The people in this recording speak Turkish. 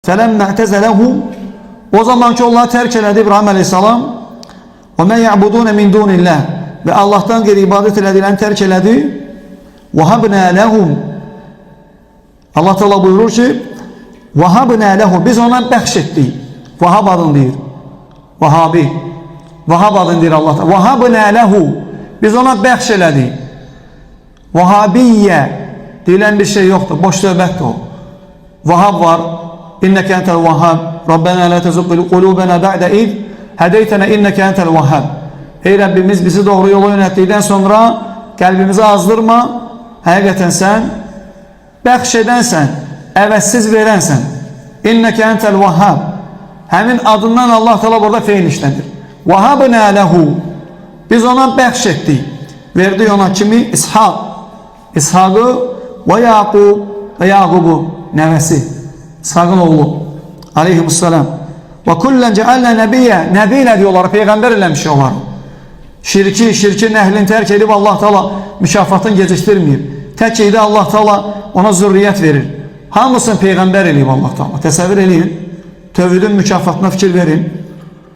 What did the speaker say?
فَلَمَّا اَعْتَزَلَهُمْ O zamanki onları terk elədi İbrahim Aleyhisselam. وَمَنْ يَعْبُدُونَ مِنْ دُونِ اللّٰهِ Ve Allah'tan geri ibadet edilen terk elədi. وَهَبْنَا لَهُمْ Allah Teala buyurur ki وَهَبْنَا لَهُمْ Biz ona bəxş etdik. Vahab adın deyir. Vahabi. Vahab adın deyir Allah Teala. وَهَبْنَا لَهُ Biz ona bəxş elədik. Vahabiyyə deyilən bir şey yoktur. Boş söhbətdir o. Vahab var. İnneke entel vahhab. Rabbena la tezugg kulubena ba'de iz hedeytena inneke entel vahhab. Ey Rabbimiz bizi doğru yola yönettikten sonra kalbimizi azdırma. Hakikaten sen bəxş edənsən, əvəzsiz verənsən. İnneke entel vahhab. Həmin adından Allah Teala burada feil işlendir. Vahabna lehu. Biz ona bəxş etdik. Verdi ona kimi? İshak. İshak'ı ve Yakub ve Yakub'u nevesi. İshak'ın oğlu. Aleyhisselam. Ve kullen cealna nebiyye. Nebiyle diyorlar. Peygamber ilemiş onlar. Şirkin ehlini terk edip Allah Teala mükafatını geciktirmeyip. Tek şeyde Allah Teala ona zürriyet verir. Hamısını peygamber eləyib Allah Teala. Təsəvvür eləyin. Tövhidin mükafatına fikir verin.